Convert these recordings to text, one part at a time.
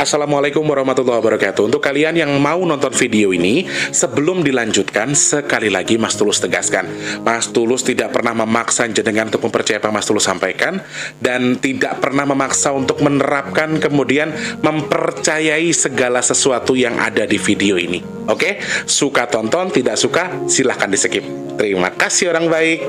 Assalamualaikum warahmatullahi wabarakatuh. Untuk kalian yang mau nonton video ini, sebelum dilanjutkan, sekali lagi Mas Tulus tegaskan, Mas Tulus tidak pernah memaksa jenengan untuk mempercayai apa Mas Tulus sampaikan, dan tidak pernah memaksa untuk menerapkan kemudian mempercayai segala sesuatu yang ada di video ini. Oke? Suka tonton, tidak suka silahkan di skip. Terima kasih orang baik.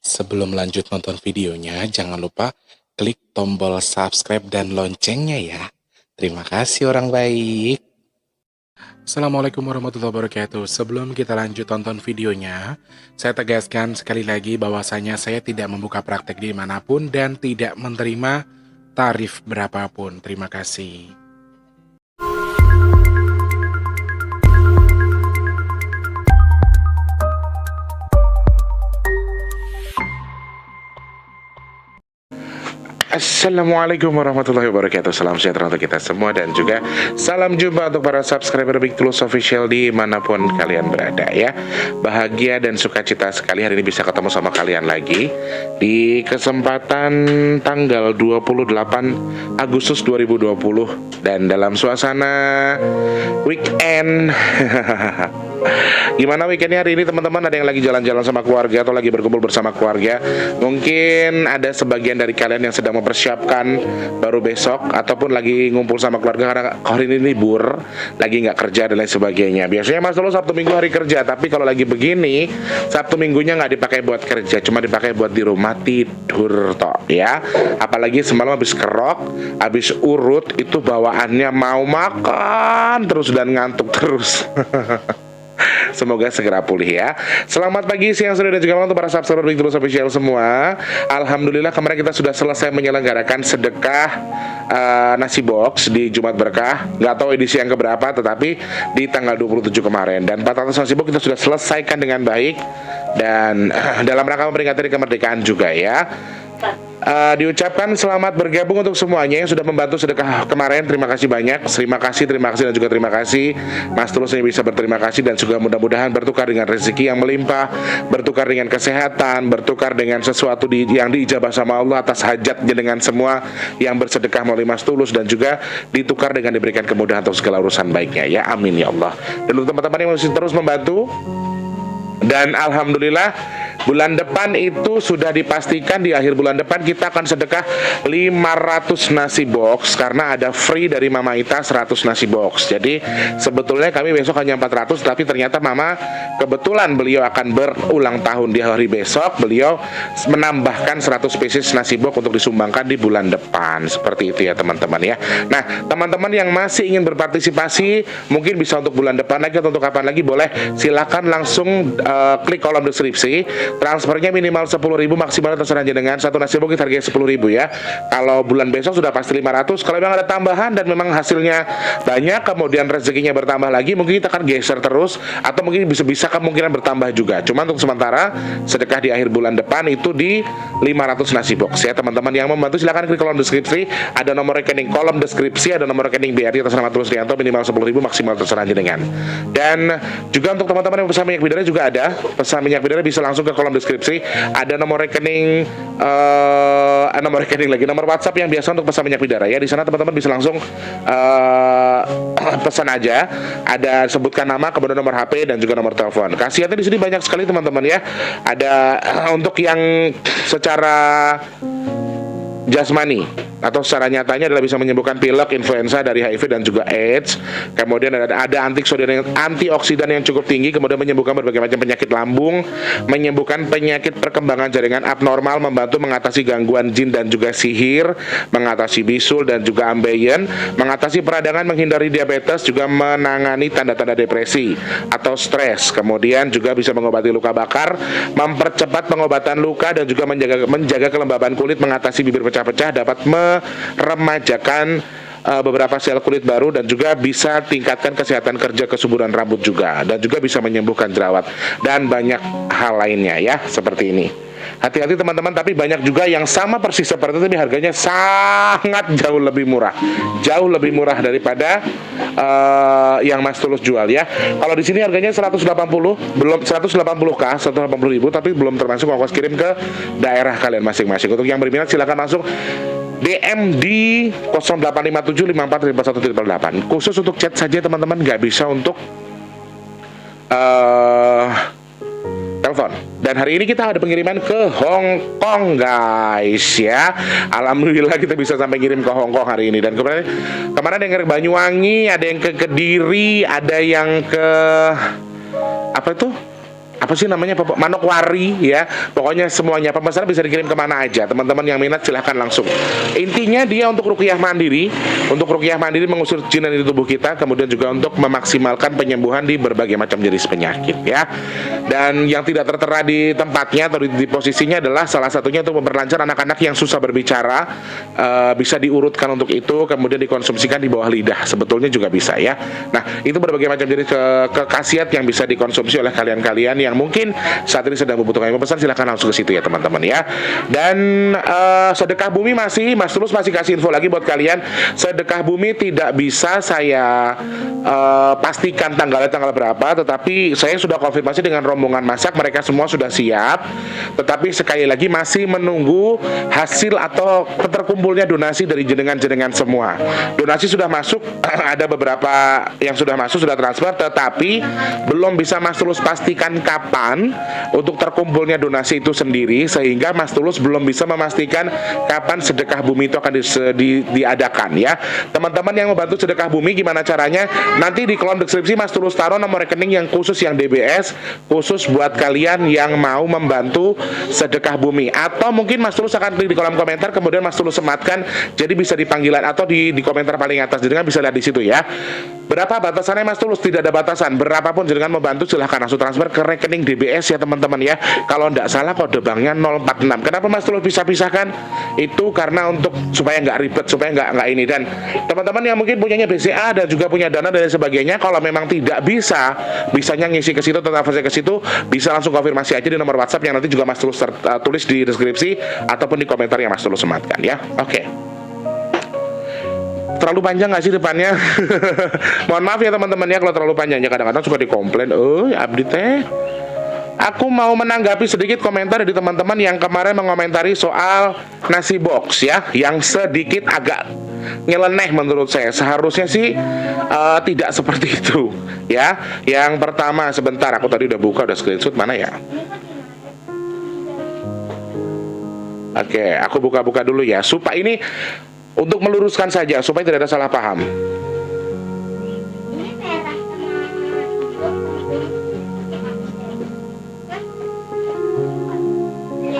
Sebelum lanjut nonton videonya, jangan lupa klik tombol subscribe dan loncengnya ya. Terima kasih orang baik. Assalamualaikum warahmatullahi wabarakatuh. Sebelum kita lanjut tonton videonya, saya tegaskan sekali lagi bahwasanya saya tidak membuka praktek dimanapun dan tidak menerima tarif berapapun. Terima kasih. Assalamualaikum warahmatullahi wabarakatuh. Salam sejahtera untuk kita semua dan juga salam jumpa untuk para subscriber Big Tulus Official dimanapun kalian berada ya. Bahagia dan sukacita sekali hari ini bisa ketemu sama kalian lagi di kesempatan tanggal 28 Agustus 2020 dan dalam suasana weekend. Gimana weekendnya hari ini teman-teman? Ada yang lagi jalan-jalan sama keluarga atau lagi berkumpul bersama keluarga? Mungkin ada sebagian dari kalian yang sedang mempersiapkan baru besok, ataupun lagi ngumpul sama keluarga karena hari ini libur, lagi nggak kerja dan lain sebagainya. Biasanya Mas Tulus Sabtu Minggu hari kerja, tapi kalau lagi begini Sabtu Minggunya nggak dipakai buat kerja, cuma dipakai buat di rumah tidur toh ya. Apalagi semalam habis kerok, habis urut, itu bawaannya mau makan terus dan ngantuk terus. Semoga segera pulih ya. Selamat pagi, siang, sore, dan juga malam untuk para subscriber Big Tulus Official semua. Alhamdulillah kemarin kita sudah selesai menyelenggarakan sedekah nasi box di Jumat Berkah. Nggak tahu edisi yang keberapa, tetapi di tanggal 27 kemarin. Dan 400 nasi box kita sudah selesaikan dengan baik. Dan dalam rangka memperingati hari kemerdekaan juga ya. Diucapkan selamat bergabung untuk semuanya yang sudah membantu sedekah kemarin. Terima kasih banyak. Terima kasih dan juga terima kasih. Mas Tulus ini bisa berterima kasih dan juga mudah-mudahan bertukar dengan rezeki yang melimpah, bertukar dengan kesehatan, bertukar dengan sesuatu yang diijabah sama Allah atas hajatnya dengan semua yang bersedekah melalui Mas Tulus, dan juga ditukar dengan diberikan kemudahan untuk segala urusan baiknya ya. Amin ya Allah. Dan untuk teman-teman yang masih terus membantu, dan alhamdulillah bulan depan itu sudah dipastikan di akhir bulan depan kita akan sedekah 500 nasi box karena ada free dari Mama Ita 100 nasi box. Jadi sebetulnya kami besok hanya 400, tapi ternyata Mama kebetulan beliau akan berulang tahun di hari besok, beliau menambahkan 100 pieces nasi box untuk disumbangkan di bulan depan. Seperti itu ya teman-teman ya. Nah teman-teman yang masih ingin berpartisipasi mungkin bisa untuk bulan depan lagi atau untuk kapan lagi, boleh silakan langsung klik kolom deskripsi. Transfernya minimal 10.000, maksimal terserah jenengan. Satu nasi box harganya 10.000 ya. Kalau bulan besok sudah pasti 500. Kalau memang ada tambahan dan memang hasilnya banyak, kemudian rezekinya bertambah lagi, mungkin kita akan geser terus, atau mungkin bisa kemungkinan bertambah juga. Cuma untuk sementara sedekah di akhir bulan depan itu di 500 nasi box ya teman-teman. Yang membantu silakan klik kolom deskripsi. Ada nomor rekening kolom deskripsi, ada nomor rekening BRI atas nama Tulus Rianto, minimal 10.000, maksimal terserah jenengan. Dan juga untuk teman-teman yang pesan minyak bidara juga ada. Pesan minyak bidara bisa langsung ke kolom deskripsi. Ada nomor rekening nomor WhatsApp yang biasa untuk pesan minyak bidara ya. Di sana teman-teman bisa langsung pesan aja. Ada sebutkan nama, kemudian nomor HP dan juga nomor telepon. Khasiatnya di sini banyak sekali teman-teman ya. Ada untuk yang secara jasmani atau secara nyatanya adalah bisa menyembuhkan pilek, influenza dari HIV dan juga AIDS. Kemudian ada antioksidan yang cukup tinggi, kemudian menyembuhkan berbagai macam penyakit lambung, menyembuhkan penyakit perkembangan jaringan abnormal, membantu mengatasi gangguan jin dan juga sihir, mengatasi bisul dan juga ambeien, mengatasi peradangan, menghindari diabetes, juga menangani tanda-tanda depresi atau stres. Kemudian juga bisa mengobati luka bakar, mempercepat pengobatan luka dan juga menjaga kelembaban kulit, mengatasi bibir pecah-pecah, dapat meremajakan beberapa sel kulit baru, dan juga bisa tingkatkan kesehatan kerja, kesuburan rambut juga, dan juga bisa menyembuhkan jerawat dan banyak hal lainnya ya seperti ini. Hati-hati teman-teman, tapi banyak juga yang sama persis seperti itu tapi harganya sangat jauh lebih murah daripada yang Mas Tulus jual ya. Kalau di sini harganya 180, belum 180k, 180.000, tapi belum termasuk ongkos kirim ke daerah kalian masing-masing. Untuk yang berminat silakan langsung DM di 0857545138. Khusus untuk chat saja teman-teman, nggak bisa untuk telepon. Dan hari ini kita ada pengiriman ke Hong Kong guys ya. Alhamdulillah kita bisa sampai kirim ke Hong Kong hari ini. Dan kemarin ada yang ke Banyuwangi, ada yang ke Kediri, ada yang ke apa itu? Apa sih namanya, Manokwari ya. Pokoknya semuanya pemesanan bisa dikirim kemana aja. Teman-teman yang minat silahkan langsung. Intinya dia untuk ruqyah mandiri. Untuk ruqyah mandiri mengusir jin dari tubuh kita, kemudian juga untuk memaksimalkan penyembuhan di berbagai macam jenis penyakit ya. Dan yang tidak tertera di tempatnya atau di posisinya adalah salah satunya untuk memperlancar anak-anak yang susah berbicara, bisa diurutkan untuk itu, kemudian dikonsumsikan di bawah lidah. Sebetulnya juga bisa ya. Nah, itu berbagai macam jenis khasiat yang bisa dikonsumsi oleh kalian-kalian yang mungkin saat ini sedang membutuhkan pesan. Silahkan langsung ke situ ya teman-teman ya. Dan sedekah bumi masih, Mas Tulus masih kasih info lagi buat kalian. Sedekah bumi tidak bisa saya pastikan tanggal berapa, tetapi saya sudah konfirmasi dengan rombongan masak, mereka semua sudah siap. Tetapi sekali lagi masih menunggu hasil atau terkumpulnya donasi dari jenengan-jenengan semua. Donasi sudah masuk, ada beberapa yang sudah masuk, sudah transfer, tetapi belum bisa Mas Tulus pastikan kapan untuk terkumpulnya donasi itu sendiri, sehingga Mas Tulus belum bisa memastikan kapan sedekah bumi itu akan diadakan ya. Teman-teman yang membantu sedekah bumi gimana caranya? Nanti di kolom deskripsi Mas Tulus taruh nomor rekening yang khusus, yang DBS khusus buat kalian yang mau membantu sedekah bumi. Atau mungkin Mas Tulus akan klik di kolom komentar, kemudian Mas Tulus sematkan jadi bisa di panggilan atau di komentar paling atas. Jadi kan bisa lihat di situ ya. Berapa batasannya Mas Tulus? Tidak ada batasan. Berapapun jenengan membantu silahkan langsung transfer ke rekening DBS ya teman-teman ya. Kalau tidak salah kode banknya 046. Kenapa Mas Tulus bisa pisahkan? Itu karena untuk supaya nggak ribet, supaya nggak ini. Dan teman-teman yang mungkin punyanya BCA dan juga punya dana dan sebagainya, kalau memang tidak bisa, bisanya ngisi ke situ, transfer ke situ, bisa langsung konfirmasi aja di nomor WhatsApp yang nanti juga Mas Tulus tulis di deskripsi ataupun di komentar yang Mas Tulus sematkan ya. Oke. Terlalu panjang nggak sih depannya? Mohon maaf ya teman-teman ya kalau terlalu panjang ya, kadang-kadang suka dikomplain. Abdi teh. Aku mau menanggapi sedikit komentar dari teman-teman yang kemarin mengomentari soal nasi box ya, yang sedikit agak nyeleneh menurut saya. Seharusnya sih tidak seperti itu ya. Yang pertama, sebentar aku tadi udah buka, udah screenshot, mana ya? Oke, aku buka-buka dulu ya, supaya ini untuk meluruskan saja supaya tidak ada salah paham.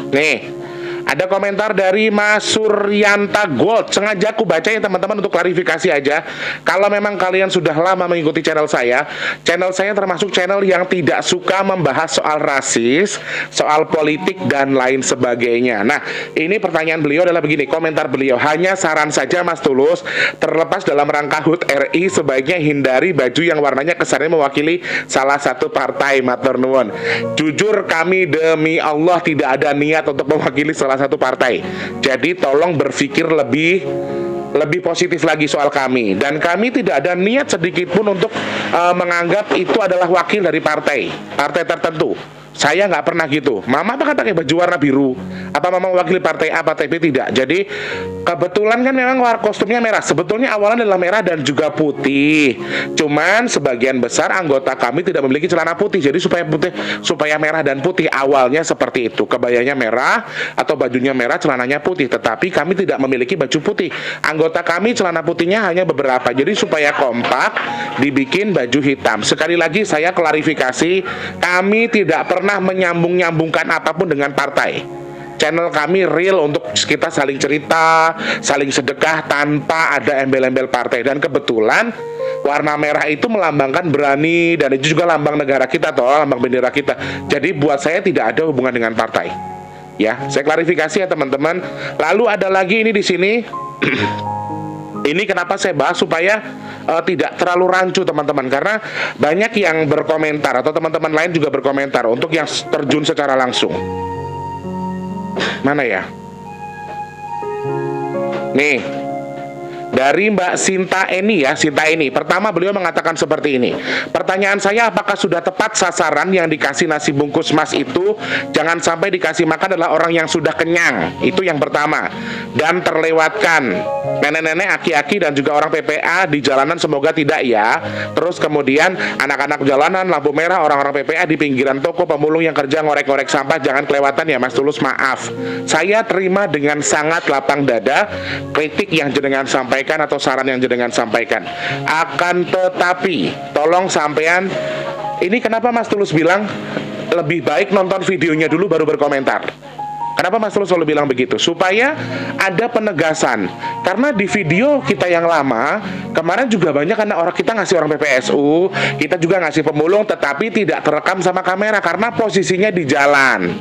Nih, ada komentar dari Mas Suryanta Gold. Sengaja aku baca ya teman-teman untuk klarifikasi aja. Kalau memang kalian sudah lama mengikuti channel saya termasuk channel yang tidak suka membahas soal rasis, soal politik dan lain sebagainya. Nah, ini pertanyaan beliau adalah begini, komentar beliau, hanya saran saja Mas Tulus, terlepas dalam rangka HUT RI sebaiknya hindari baju yang warnanya kesannya mewakili salah satu partai. Matur nuwun. Jujur kami demi Allah tidak ada niat untuk mewakili salah satu partai. Jadi tolong berpikir lebih positif lagi soal kami. Dan kami tidak ada niat sedikit pun untuk menganggap itu adalah wakil dari partai tertentu. Saya nggak pernah gitu. Mama apa pakai baju warna biru? Apa mama mewakili partai A, partai B? Tidak. Jadi kebetulan kan memang kostumnya merah. Sebetulnya awalnya adalah merah dan juga putih. Cuman sebagian besar anggota kami tidak memiliki celana putih. Jadi supaya merah dan putih awalnya seperti itu. Kebayanya merah atau bajunya merah, celananya putih. Tetapi kami tidak memiliki baju putih. Anggota kami celana putihnya hanya beberapa. Jadi supaya kompak dibikin baju hitam. Sekali lagi saya klarifikasi, kami tidak pernah menyambung-nyambungkan apapun dengan partai. Channel kami real untuk kita saling cerita, saling sedekah tanpa ada embel-embel partai. Dan kebetulan warna merah itu melambangkan berani, dan itu juga lambang negara kita atau lambang bendera kita. Jadi buat saya tidak ada hubungan dengan partai. Ya, saya klarifikasi ya teman-teman. Lalu ada lagi ini di sini. Ini kenapa saya bahas supaya tidak terlalu rancu teman-teman, karena banyak yang berkomentar atau teman-teman lain juga berkomentar untuk yang terjun secara langsung. Mana ya? Nih, Dari Mbak Sinta Eni ya, Sinta Eni. Pertama beliau mengatakan seperti ini. Pertanyaan saya, apakah sudah tepat sasaran yang dikasih nasi bungkus mas itu? Jangan sampai dikasih makan adalah orang yang sudah kenyang. Itu yang pertama. Dan terlewatkan nenek-nenek, aki-aki dan juga orang PPA di jalanan, semoga tidak ya. Terus kemudian anak-anak jalanan, lampu merah, orang-orang PPA di pinggiran toko, pemulung yang kerja ngorek-ngorek sampah, jangan kelewatan ya Mas Tulus, maaf. Saya terima dengan sangat lapang dada kritik yang jenengan sampaikan atau saran yang jenengan sampaikan. Akan tetapi tolong sampean, ini kenapa Mas Tulus bilang lebih baik nonton videonya dulu baru berkomentar. Kenapa Mas Tulus selalu bilang begitu? Supaya ada penegasan. Karena di video kita yang lama, kemarin juga banyak karena orang kita ngasih orang PPSU, kita juga ngasih pemulung, tetapi tidak terekam sama kamera karena posisinya di jalan.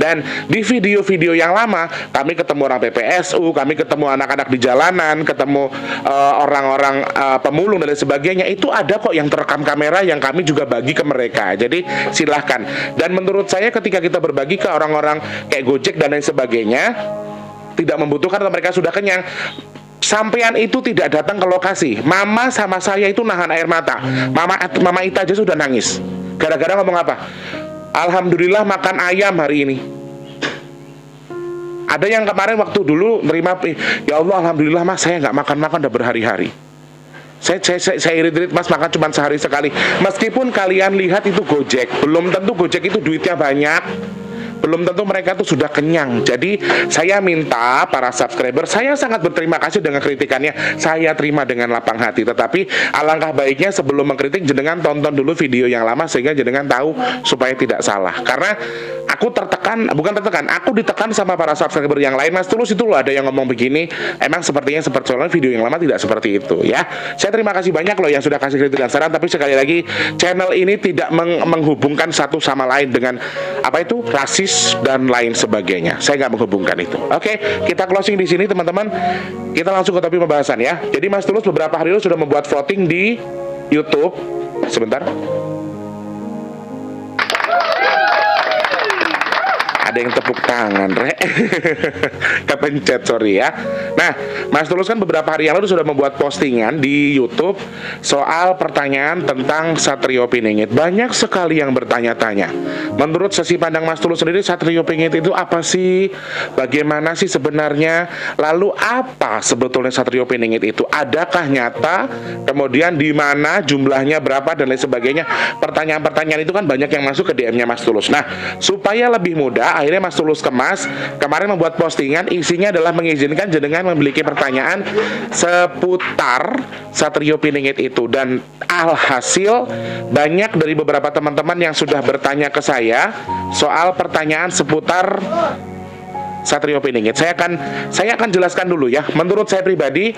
Dan di video-video yang lama, kami ketemu orang PPSU, kami ketemu anak-anak di jalanan, ketemu orang-orang pemulung dan lain sebagainya. Itu ada kok yang terekam kamera yang kami juga bagi ke mereka. Jadi silahkan. Dan menurut saya ketika kita berbagi ke orang-orang kayak Gojek dan lain sebagainya, tidak membutuhkan atau mereka sudah kenyang, sampean itu tidak datang ke lokasi. Mama sama saya itu nahan air mata. Mama Ita aja sudah nangis. Gara-gara ngomong apa? Alhamdulillah makan ayam hari ini. Ada yang kemarin waktu dulu nerima, ya Allah alhamdulillah mas saya nggak makan udah berhari-hari. Saya irit-irit mas makan cuma sehari sekali. Meskipun kalian lihat itu Gojek, belum tentu Gojek itu duitnya banyak, belum tentu mereka tuh sudah kenyang. Jadi saya minta para subscriber, saya sangat berterima kasih dengan kritikannya, saya terima dengan lapang hati. Tetapi alangkah baiknya sebelum mengkritik, jenengan tonton dulu video yang lama sehingga jenengan tahu supaya tidak salah. Karena aku aku ditekan sama para subscriber yang lain. Mas Tulus itu loh ada yang ngomong begini, emang sepertinya seperti video yang lama tidak seperti itu ya. Saya terima kasih banyak loh yang sudah kasih kritik dan saran. Tapi sekali lagi, channel ini tidak menghubungkan satu sama lain dengan apa itu rasis dan lain sebagainya. Saya nggak menghubungkan itu. Oke, kita closing di sini teman-teman. Kita langsung ke topik pembahasan ya. Jadi Mas Tulus beberapa hari lalu sudah membuat voting di YouTube. Sebentar. Ada yang tepuk tangan, kepencet, sorry ya. Nah, Mas Tulus kan beberapa hari yang lalu sudah membuat postingan di YouTube soal pertanyaan tentang Satrio Piningit. Banyak sekali yang bertanya-tanya. Menurut sesi pandang Mas Tulus sendiri, Satrio Piningit itu apa sih? Bagaimana sih sebenarnya? Lalu apa sebetulnya Satrio Piningit itu? Adakah nyata? Kemudian di mana? Jumlahnya berapa? Dan lain sebagainya. Pertanyaan-pertanyaan itu kan banyak yang masuk ke DM-nya Mas Tulus. Nah, supaya lebih mudah, akhirnya Mas Tulus kemas kemarin membuat postingan, isinya adalah mengizinkan jenengan memiliki pertanyaan seputar Satrio Piningit itu. Dan alhasil banyak dari beberapa teman-teman yang sudah bertanya ke saya soal pertanyaan seputar Satrio Piningit. Saya akan jelaskan dulu ya. Menurut saya pribadi,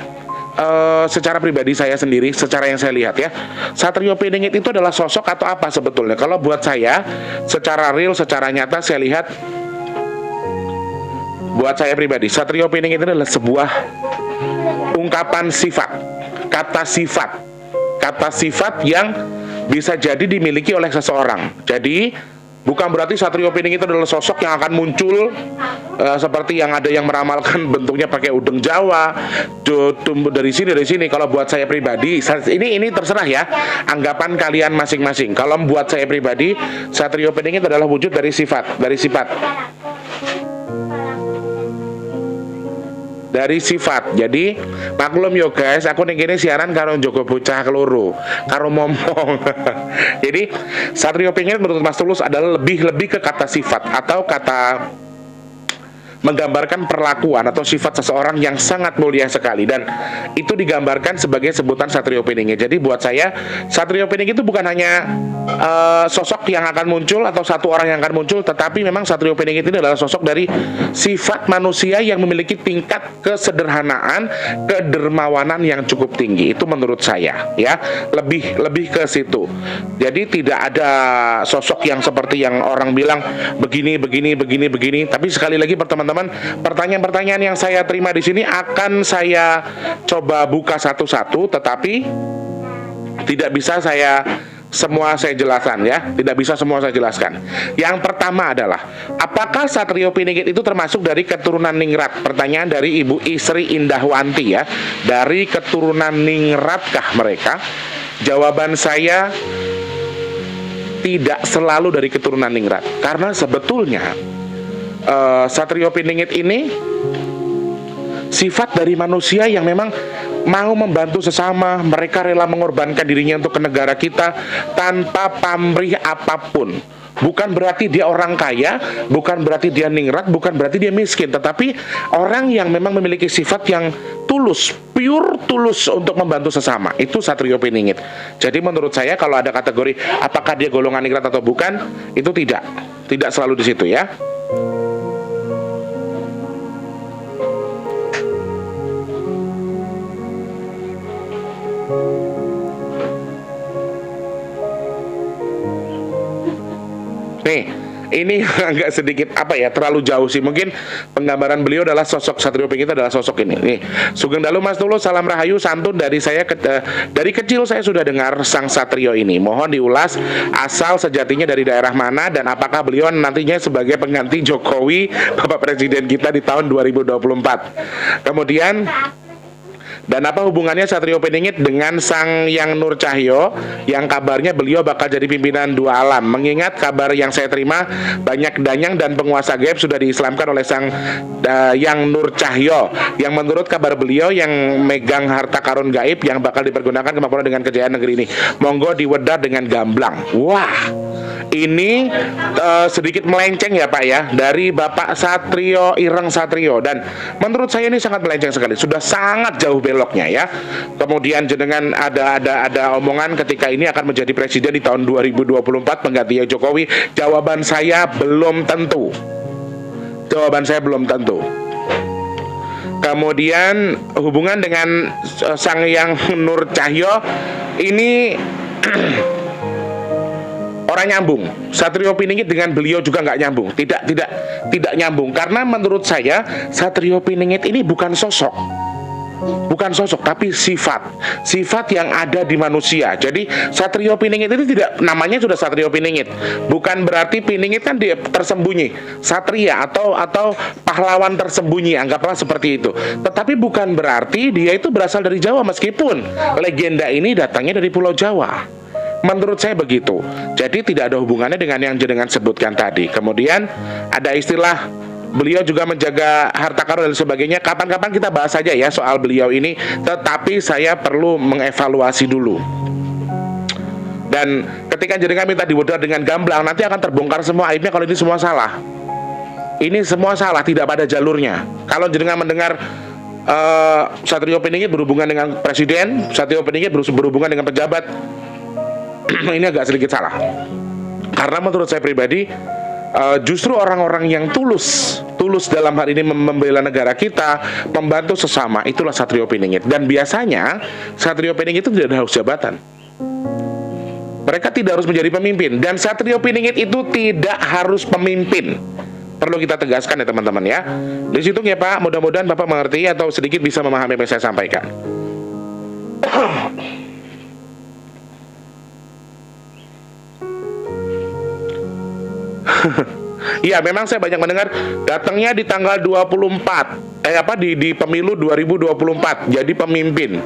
secara pribadi saya sendiri, secara yang saya lihat ya, Satrio Piningit itu adalah sosok atau apa sebetulnya? Kalau buat saya, secara real, secara nyata saya lihat, buat saya pribadi, Satrio Piningit itu adalah sebuah ungkapan sifat, kata sifat yang bisa jadi dimiliki oleh seseorang. Jadi bukan berarti Satrio Piningit itu adalah sosok yang akan muncul seperti yang ada yang meramalkan bentuknya pakai udeng Jawa, tumbuh dari sini. Kalau buat saya pribadi, ini terserah ya, anggapan kalian masing-masing. Kalau buat saya pribadi, Satrio Piningit adalah wujud dari sifat. Jadi maklum yo guys, aku ning kene siaran karo Joko bocah keloro, karo momong. Jadi Satrio Piningit menurut Mas Tulus adalah lebih ke kata sifat atau kata menggambarkan perlakuan atau sifat seseorang yang sangat mulia sekali, dan itu digambarkan sebagai sebutan Satrio Piningit. Jadi buat saya, Satrio Piningit itu bukan hanya sosok yang akan muncul atau satu orang yang akan muncul, tetapi memang Satrio Piningit ini adalah sosok dari sifat manusia yang memiliki tingkat kesederhanaan, kedermawanan yang cukup tinggi. Itu menurut saya ya, lebih ke situ. Jadi tidak ada sosok yang seperti yang orang bilang begini. Tapi sekali lagi teman-teman, pertanyaan-pertanyaan yang saya terima di sini akan saya coba buka satu-satu, tetapi tidak bisa saya semua saya jelaskan ya, tidak bisa semua saya jelaskan. Yang pertama adalah, apakah Satrio Piningit itu termasuk dari keturunan Ningrat? Pertanyaan dari Ibu Isri Indahwanti ya. Dari keturunan Ningratkah mereka? Jawaban saya, tidak selalu dari keturunan Ningrat. Karena sebetulnya Satrio Piningit ini sifat dari manusia yang memang mau membantu sesama. Mereka rela mengorbankan dirinya untuk ke negara kita tanpa pamrih apapun. Bukan berarti dia orang kaya, bukan berarti dia ningrat, bukan berarti dia miskin, tetapi orang yang memang memiliki sifat yang tulus, pure tulus untuk membantu sesama. Itu Satrio Piningit. Jadi menurut saya kalau ada kategori apakah dia golongan ningrat atau bukan, itu tidak selalu di situ ya. Nih, ini agak sedikit terlalu jauh sih. Mungkin penggambaran beliau adalah sosok Satrio Piningit adalah sosok ini. Nih, Sugeng Dalu Mas Tulus, salam rahayu santun dari saya. Dari kecil saya sudah dengar sang Satrio ini. Mohon diulas asal sejatinya dari daerah mana dan apakah beliau nantinya sebagai pengganti Jokowi, Bapak Presiden kita di tahun 2024. Kemudian, dan apa hubungannya Satrio Piningit dengan Sang Yang Nur Cahyo yang kabarnya beliau bakal jadi pimpinan dua alam? Mengingat kabar yang saya terima, banyak danyang dan penguasa gaib sudah diislamkan oleh Sang Yang Nur Cahyo, yang menurut kabar beliau yang megang harta karun gaib yang bakal dipergunakan kemakmuran dengan kejayaan negeri ini. Monggo diwedar dengan gamblang. Wah, ini sedikit melenceng ya Pak ya, dari Bapak Satrio Ireng Satrio, dan menurut saya ini sangat melenceng sekali, sudah sangat jauh beloknya ya. Kemudian jenengan ada omongan ketika ini akan menjadi presiden di tahun 2024 penggantinya Jokowi. Jawaban saya belum tentu. Kemudian hubungan dengan Sang Yang Nur Cahyo ini orang nyambung. Satrio Piningit dengan beliau juga nggak nyambung. Tidak nyambung, karena menurut saya Satrio Piningit ini bukan sosok, tapi sifat yang ada di manusia. Jadi Satrio Piningit ini tidak, namanya sudah Satrio Piningit, bukan berarti Piningit kan dia tersembunyi, satria atau pahlawan tersembunyi, anggaplah seperti itu. Tetapi bukan berarti dia itu berasal dari Jawa, meskipun legenda ini datangnya dari Pulau Jawa. Menurut saya begitu. Jadi tidak ada hubungannya dengan yang jenengan sebutkan tadi. Kemudian ada istilah beliau juga menjaga harta karun dan sebagainya. Kapan-kapan kita bahas saja ya soal beliau ini. Tetapi saya perlu mengevaluasi dulu. Dan ketika jenengan minta diwedar dengan gamblang, nanti akan terbongkar semua aibnya kalau ini semua salah. Ini semua salah, tidak pada jalurnya. Kalau jenengan mendengar Satrio Piningit berhubungan dengan presiden, Satrio Piningit berhubungan dengan pejabat, ini agak sedikit salah. Karena menurut saya pribadi, justru orang-orang yang tulus dalam hal ini membela negara kita, membantu sesama, itulah Satrio Piningit. Dan biasanya Satrio Piningit itu tidak harus jabatan. Mereka tidak harus menjadi pemimpin. Dan Satrio Piningit itu tidak harus pemimpin. Perlu kita tegaskan ya teman-teman ya. Di situ ya Pak, mudah-mudahan Bapak mengerti atau sedikit bisa memahami apa yang saya sampaikan. Iya, memang saya banyak mendengar datangnya di tanggal 24 di pemilu 2024 jadi pemimpin.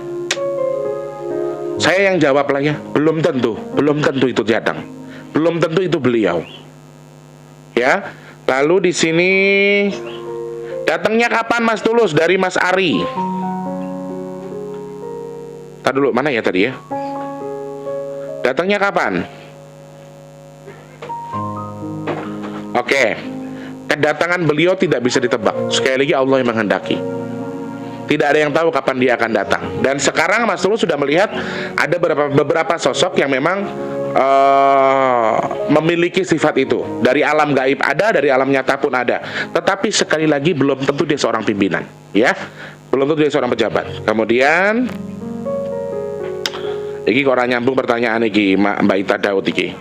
Saya yang jawab lah ya, belum tentu itu datang. Belum tentu itu beliau. Ya. Lalu di sini datangnya kapan Mas Tulus? Dari Mas Ari. Tadi dulu, mana ya tadi ya? Datangnya kapan? Oke, kedatangan beliau tidak bisa ditebak. Sekali lagi Allah yang menghendaki. Tidak ada yang tahu kapan dia akan datang. Dan sekarang Mas Tulus sudah melihat ada beberapa sosok yang memang memiliki sifat itu. Dari alam gaib ada, dari alam nyata pun ada. Tetapi sekali lagi belum tentu dia seorang pimpinan, ya. Belum tentu dia seorang pejabat. Kemudian iki kok ora nyambung pertanyaan iki Mbak Ita Daud iki.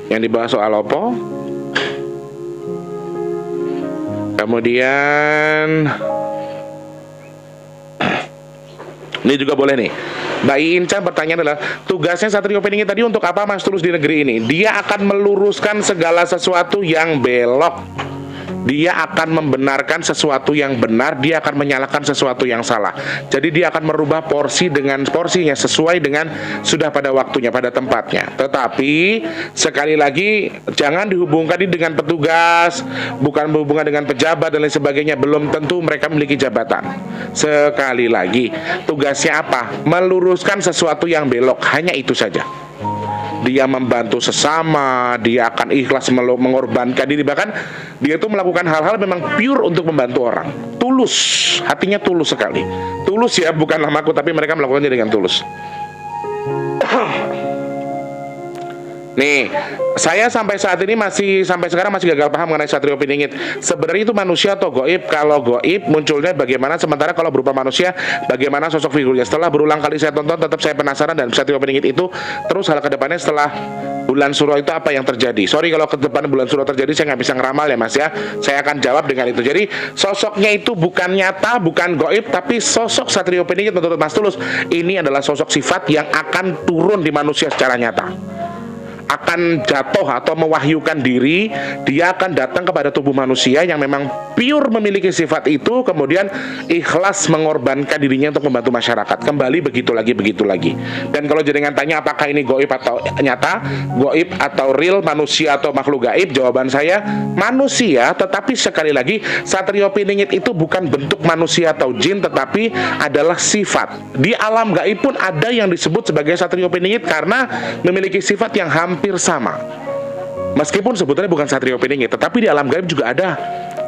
Yang dibahas soal apa? Kemudian ini juga boleh nih. Mbak Incan pertanyaan adalah, tugasnya Satrio Piningit tadi untuk apa Mas Tulus di negeri ini? Dia akan meluruskan segala sesuatu yang belok. Dia akan membenarkan sesuatu yang benar, dia akan menyalahkan sesuatu yang salah. Jadi dia akan merubah porsi dengan porsinya sesuai dengan sudah pada waktunya, pada tempatnya. Tetapi sekali lagi jangan dihubungkan ini dengan petugas, bukan berhubungan dengan pejabat dan lain sebagainya. Belum tentu mereka memiliki jabatan. Sekali lagi, tugasnya apa? Meluruskan sesuatu yang belok, hanya itu saja. Dia membantu sesama, dia akan ikhlas mengorbankan diri, bahkan dia itu melakukan hal-hal memang pure untuk membantu orang, tulus, hatinya tulus sekali, tulus ya, bukan namaku, tapi mereka melakukannya dengan tulus. Nih, saya sampai saat ini sampai sekarang masih gagal paham mengenai Satrio Piningit. Sebenarnya itu manusia atau goib? Kalau goib munculnya bagaimana? Sementara kalau berupa manusia, bagaimana sosok figurnya? Setelah berulang kali saya tonton, tetap saya penasaran dan Satrio Piningit itu terus hal kedepannya setelah bulan Suro itu apa yang terjadi? Sorry kalau ke depan bulan Suro terjadi saya nggak bisa ngeramal ya Mas ya. Saya akan jawab dengan itu. Jadi sosoknya itu bukan nyata, bukan goib, tapi sosok Satrio Piningit menurut Mas Tulus ini adalah sosok sifat yang akan turun di manusia secara nyata, akan jatuh atau mewahyukan diri. Dia akan datang kepada tubuh manusia yang memang pure memiliki sifat itu, kemudian ikhlas mengorbankan dirinya untuk membantu masyarakat. Kembali begitu lagi. Dan kalau jenengan tanya apakah ini goib atau nyata, goib atau real, manusia atau makhluk gaib, jawaban saya manusia. Tetapi sekali lagi, Satrio Piningit itu bukan bentuk manusia atau jin, tetapi adalah sifat. Di alam gaib pun ada yang disebut sebagai Satrio Piningit karena memiliki sifat yang hampir sama. Meskipun sebetulnya bukan Satrio Piningit, tetapi di alam gaib juga ada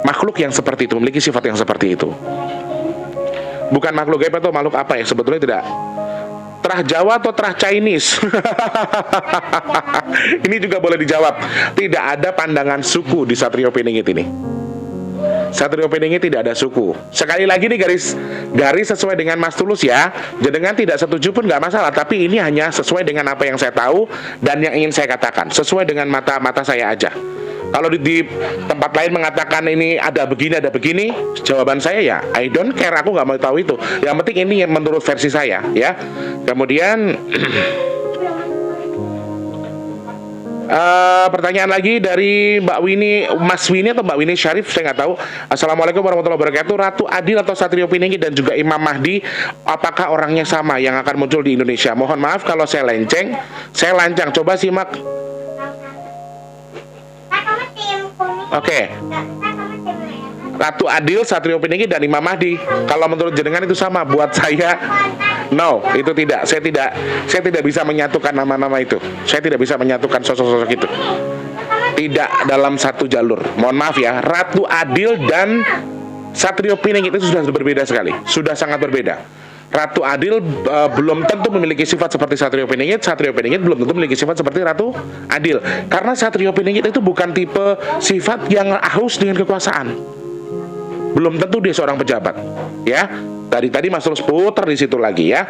makhluk yang seperti itu, memiliki sifat yang seperti itu. Bukan makhluk gaib atau makhluk apa ya, sebetulnya tidak. Terah Jawa atau terah Chinese? Ini juga boleh dijawab. Tidak ada pandangan suku di Satrio Piningit ini. Satrio Piningit tidak ada suku. Sekali lagi nih garis sesuai dengan Mas Tulus ya. Jangan tidak setuju pun nggak masalah. Tapi ini hanya sesuai dengan apa yang saya tahu dan yang ingin saya katakan. Sesuai dengan mata saya aja. Kalau di tempat lain mengatakan ini ada begini, jawaban saya ya I don't care, aku nggak mau tahu itu. Yang penting ini yang menurut versi saya ya. Kemudian pertanyaan lagi dari Mbak Winnie, Mas Winnie atau Mbak Winnie Syarif, saya nggak tahu. Assalamualaikum warahmatullahi wabarakatuh. Ratu Adil atau Satrio Piningit dan juga Imam Mahdi, apakah orangnya sama yang akan muncul di Indonesia? Mohon maaf kalau saya lenceng, saya lancang. Coba simak. Oke. Ratu Adil, Satrio Piningit dan Imam Mahdi. Kalau menurut jenengan itu sama, buat saya no, itu tidak. Saya tidak bisa menyatukan nama-nama itu. Saya tidak bisa menyatukan sosok-sosok itu. Tidak dalam satu jalur. Mohon maaf ya, Ratu Adil dan Satrio Piningit itu sudah berbeda sekali. Sudah sangat berbeda. Ratu Adil belum tentu memiliki sifat seperti Satrio Piningit. Satrio Piningit belum tentu memiliki sifat seperti Ratu Adil. Karena Satrio Piningit itu bukan tipe sifat yang haus dengan kekuasaan. Belum tentu dia seorang pejabat. Ya, tadi Mas Tulus putar di situ lagi ya.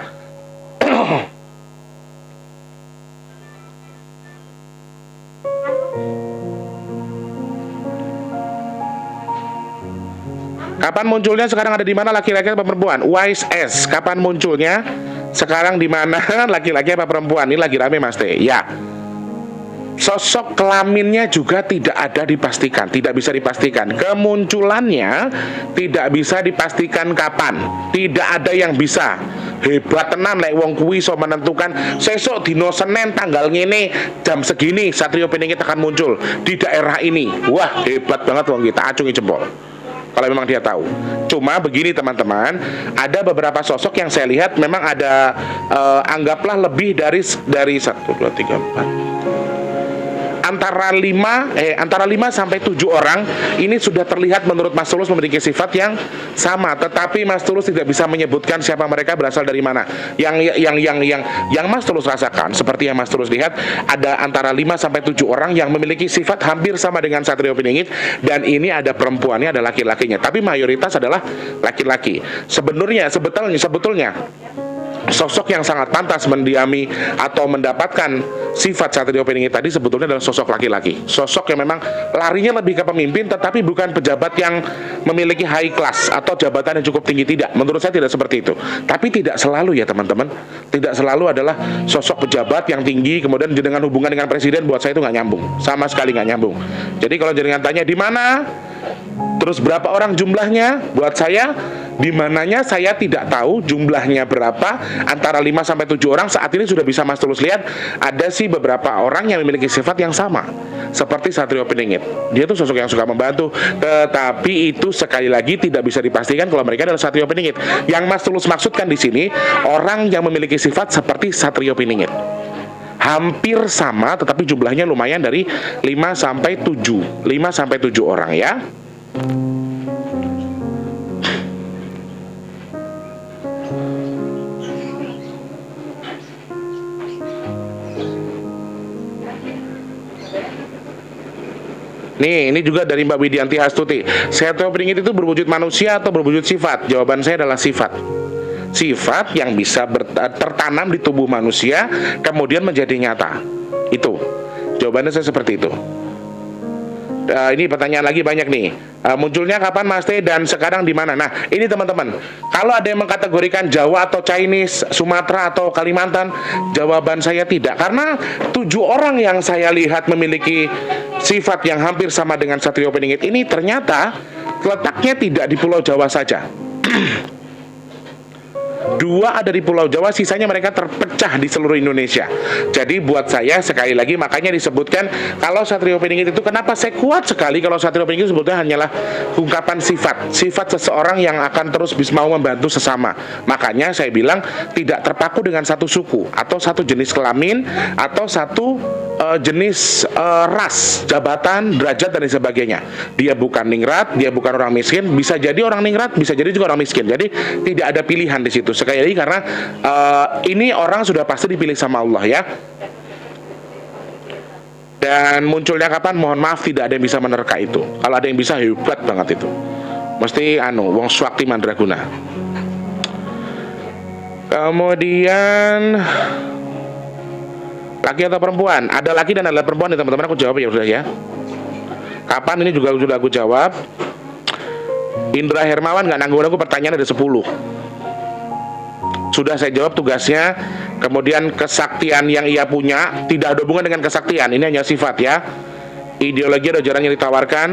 Kapan munculnya sekarang, ada di mana, laki-laki atau perempuan? Wise S, kapan munculnya sekarang, di mana, laki-laki apa perempuan? Ini lagi rame Mas Teh. Ya. Sosok kelaminnya juga tidak ada dipastikan, tidak bisa dipastikan. Kemunculannya tidak bisa dipastikan kapan. Tidak ada yang bisa. Hebat tenan lek wong kuwi iso menentukan sesuk dino Senin tanggal ngene jam segini Satrio Piningit akan muncul di daerah ini. Wah, hebat banget wong kita, acungi jempol. Kalau memang dia tahu. Cuma begini teman-teman, ada beberapa sosok yang saya lihat memang ada anggaplah lebih dari 1, 2, 3, 4 antara 5 sampai 7 orang ini sudah terlihat menurut Mas Tulus memiliki sifat yang sama, tetapi Mas Tulus tidak bisa menyebutkan siapa mereka, berasal dari mana. Yang Mas Tulus rasakan seperti yang Mas Tulus lihat, ada antara 5 sampai 7 orang yang memiliki sifat hampir sama dengan Satrio Piningit, dan ini ada perempuannya, ada laki-lakinya, tapi mayoritas adalah laki-laki. Sebetulnya sosok yang sangat pantas mendiami atau mendapatkan sifat Satrio Piningit tadi sebetulnya adalah sosok laki-laki. Sosok yang memang larinya lebih ke pemimpin, tetapi bukan pejabat yang memiliki high class atau jabatan yang cukup tinggi. Tidak, menurut saya tidak seperti itu. Tapi tidak selalu ya teman-teman. Tidak selalu adalah sosok pejabat yang tinggi kemudian dengan hubungan dengan presiden. Buat saya itu nggak nyambung, sama sekali nggak nyambung. Jadi kalau jenengan tanya di mana, terus berapa orang jumlahnya, buat saya di mananya saya tidak tahu jumlahnya berapa, antara 5 sampai 7 orang. Saat ini sudah bisa Mas Tulus lihat ada sih beberapa orang yang memiliki sifat yang sama seperti Satrio Piningit. Dia tuh sosok yang suka membantu, tetapi itu sekali lagi tidak bisa dipastikan kalau mereka adalah Satrio Piningit. Yang Mas Tulus maksudkan di sini orang yang memiliki sifat seperti Satrio Piningit. Hampir sama tetapi jumlahnya lumayan dari 5 sampai 7 orang ya. Nih, ini juga dari Mbak Widianti Hastuti. Satrio Piningit itu berwujud manusia atau berwujud sifat? Jawaban saya adalah sifat. Sifat yang bisa tertanam di tubuh manusia kemudian menjadi nyata. Itu jawabannya saya seperti itu. Ini pertanyaan lagi banyak nih. Munculnya kapan Mas Teh dan sekarang di mana? Nah, ini teman-teman, kalau ada yang mengkategorikan Jawa atau Chinese, Sumatera atau Kalimantan, jawaban saya tidak. Karena 7 orang yang saya lihat memiliki sifat yang hampir sama dengan Satrio Piningit ini ternyata letaknya tidak di Pulau Jawa saja. 2 ada di Pulau Jawa, sisanya mereka terpecah di seluruh Indonesia. Jadi buat saya sekali lagi makanya disebutkan kalau Satrio Piningit itu kenapa saya kuat sekali kalau Satrio Piningit sebetulnya hanyalah ungkapan sifat seseorang yang akan terus mau membantu sesama. Makanya saya bilang tidak terpaku dengan satu suku atau satu jenis kelamin atau satu jenis ras, jabatan, derajat dan sebagainya. Dia bukan ningrat, dia bukan orang miskin, bisa jadi orang ningrat, bisa jadi juga orang miskin. Jadi tidak ada pilihan di situ. Sekali lagi karena ini orang sudah pasti dipilih sama Allah ya. Dan munculnya kapan? Mohon maaf tidak ada yang bisa menerka itu. Kalau ada yang bisa hebat banget itu. Mesti wong swakti mandraguna. Kemudian laki atau perempuan? Ada laki dan ada perempuan nih teman-teman, aku jawab ya sudah ya. Kapan? Ini juga sudah aku jawab. Indra Hermawan nggak nanggung aku, pertanyaan ada 10. Sudah saya jawab tugasnya. Kemudian kesaktian yang ia punya tidak ada hubungan dengan kesaktian, ini hanya sifat ya. Ideologi ada jarang yang ditawarkan.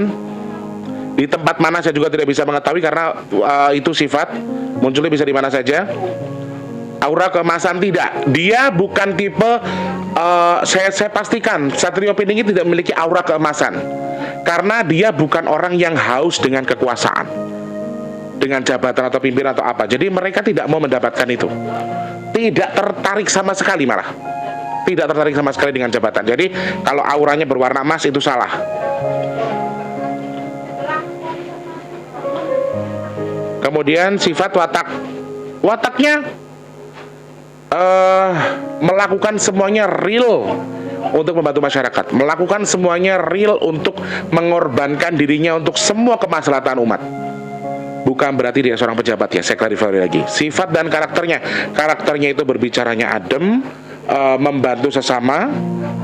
Di tempat mana saya juga tidak bisa mengetahui karena itu sifat. Munculnya bisa di mana saja. Aura keemasan tidak. Dia bukan tipe saya pastikan Satrio Piningit tidak memiliki aura keemasan. Karena dia bukan orang yang haus dengan kekuasaan, dengan jabatan atau pimpinan atau apa. Jadi mereka tidak mau mendapatkan itu. Tidak tertarik sama sekali malah. Tidak tertarik sama sekali dengan jabatan. Jadi kalau auranya berwarna emas itu salah. Kemudian sifat watak. Wataknya melakukan semuanya real untuk membantu masyarakat, melakukan semuanya real untuk mengorbankan dirinya untuk semua kemaslahatan umat. Bukan berarti dia seorang pejabat ya, saya klarifikasi lagi. Sifat dan karakternya itu berbicaranya adem, membantu sesama,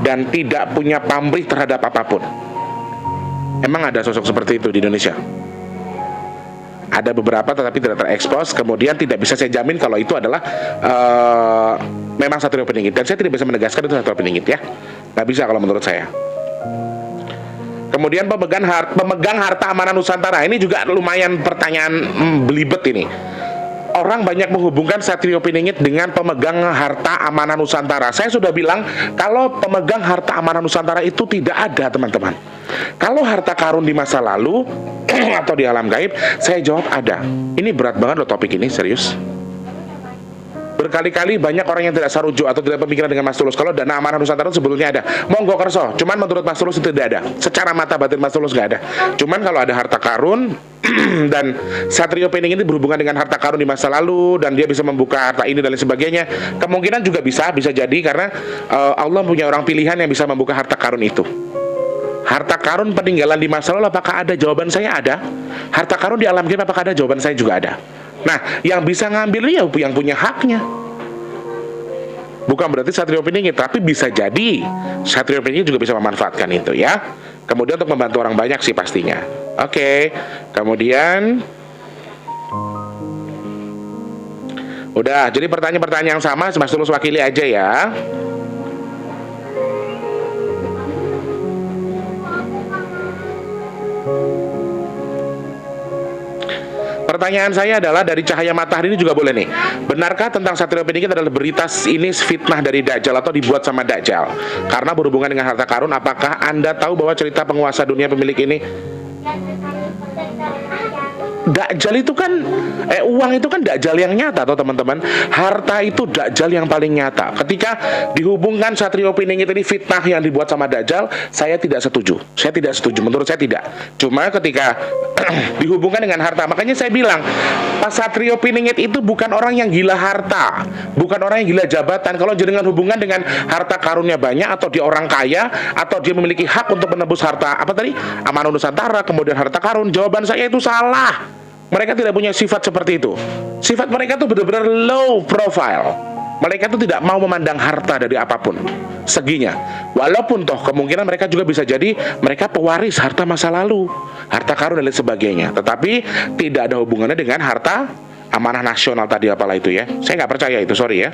dan tidak punya pamrih terhadap apapun. Emang ada sosok seperti itu di Indonesia? Ada beberapa tetapi tidak terekspos. Kemudian tidak bisa saya jamin kalau itu adalah memang Satrio Piningit. Dan saya tidak bisa menegaskan itu Satrio Piningit ya. Nggak bisa kalau menurut saya. Kemudian pemegang harta amanah Nusantara. Ini juga lumayan pertanyaan belibet ini. Orang banyak menghubungkan Satrio Piningit dengan pemegang harta amanah Nusantara. Saya sudah bilang kalau pemegang harta amanah Nusantara itu tidak ada teman-teman. Kalau harta karun di masa lalu atau di alam gaib, saya jawab ada. Ini berat banget loh topik ini, serius. Berkali-kali banyak orang yang tidak sarujuk atau tidak pemikiran dengan Mas Tulus. Kalau dana amanah Nusantara sebetulnya ada. Monggo kerso. Cuman menurut Mas Tulus itu tidak ada. Secara mata batin Mas Tulus nggak ada. Cuman kalau ada harta karun dan Satrio Piningit ini berhubungan dengan harta karun di masa lalu dan dia bisa membuka harta ini dan lain sebagainya, kemungkinan juga bisa jadi karena Allah punya orang pilihan yang bisa membuka harta karun itu. Harta karun peninggalan di masa lalu apakah ada? Jawaban saya ada. Harta karun di alam gaib apakah ada? Jawaban saya juga ada. Nah, yang bisa ngambil ya yang punya haknya. bukan berarti Satrio Piningit, tapi bisa jadi Satrio Piningit juga bisa memanfaatkan itu ya. Kemudian untuk membantu orang banyak sih pastinya. Oke. Kemudian udah, jadi pertanyaan-pertanyaan yang sama Mas Tulus wakili aja ya. Pertanyaan saya adalah dari Cahaya Matahari ini juga boleh nih. Benarkah tentang Satrio Piningit adalah berita ini fitnah dari Dajjal atau dibuat sama Dajjal? Karena berhubungan dengan harta karun, apakah Anda tahu bahwa cerita penguasa dunia pemilik ini Dajjal itu kan uang itu kan Dajjal yang nyata toh teman-teman. Harta itu Dajjal yang paling nyata. Ketika dihubungkan Satrio Piningit ini fitnah yang dibuat sama Dajjal, saya tidak setuju. Saya tidak setuju, menurut saya tidak. Cuma ketika dihubungkan dengan harta, makanya saya bilang Pak Satrio Piningit itu bukan orang yang gila harta, bukan orang yang gila jabatan. Kalau dengan hubungan dengan harta karunnya banyak, atau dia orang kaya, atau dia memiliki hak untuk menebus harta apa tadi, amanah Nusantara, kemudian harta karun, jawaban saya itu salah. Mereka tidak punya sifat seperti itu. Sifat mereka tuh benar-benar low profile. Mereka tuh tidak mau memandang harta dari apapun seginya. Walaupun toh kemungkinan mereka juga bisa jadi mereka pewaris harta masa lalu, harta karun dan lain sebagainya. Tetapi tidak ada hubungannya dengan harta amanah nasional tadi apalah itu ya. Saya nggak percaya itu, sorry ya.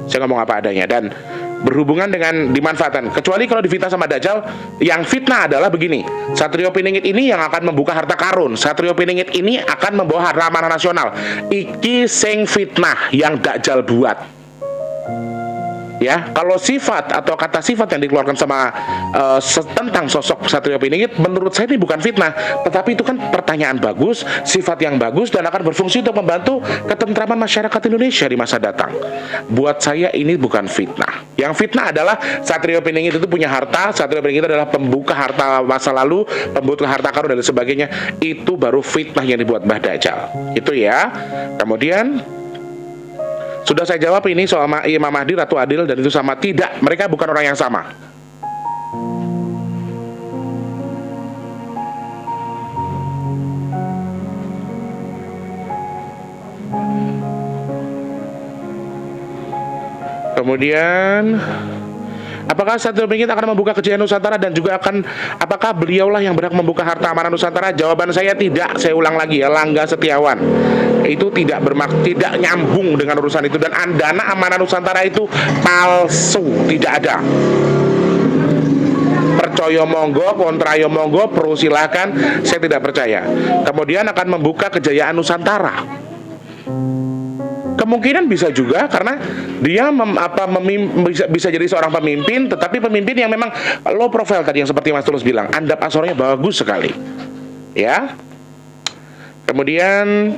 Saya ngomong apa adanya. Dan berhubungan dengan dimanfaatkan, kecuali kalau difitnah sama Dajjal. Yang fitnah adalah begini, Satrio Piningit ini yang akan membuka harta karun, Satrio Piningit ini akan membawa harta amanah nasional. Iki sing fitnah yang Dajjal buat. Ya, kalau sifat atau kata sifat yang dikeluarkan sama tentang sosok Satrio Piningit, menurut saya ini bukan fitnah, tetapi itu kan pertanyaan bagus, sifat yang bagus, dan akan berfungsi untuk membantu ketentraman masyarakat Indonesia di masa datang. Buat saya ini bukan fitnah. Yang fitnah adalah Satrio Piningit itu punya harta, Satrio Piningit adalah pembuka harta masa lalu, pembuka harta karun dan sebagainya. Itu baru fitnah yang dibuat Mbah Dajjal. Itu ya. Kemudian sudah saya jawab ini soal Imam Mahdi, Ratu Adil, dan itu sama. Tidak, mereka bukan orang yang sama. Kemudian apakah Satrio Piningit akan membuka kejayaan Nusantara dan juga apakah beliaulah yang berhak membuka harta amanah Nusantara? Jawaban saya tidak. Saya ulang lagi ya, Langga Setiawan. Itu tidak tidak nyambung dengan urusan itu, dan dana amanah Nusantara itu palsu, tidak ada. Percaya monggo, kontra yo monggo, pro silahkan, saya tidak percaya. Kemudian akan membuka kejayaan Nusantara. Kemungkinan bisa juga karena dia bisa jadi seorang pemimpin, tetapi pemimpin yang memang low profile tadi yang seperti Mas Tulus bilang, andap asornya bagus sekali. Ya. Kemudian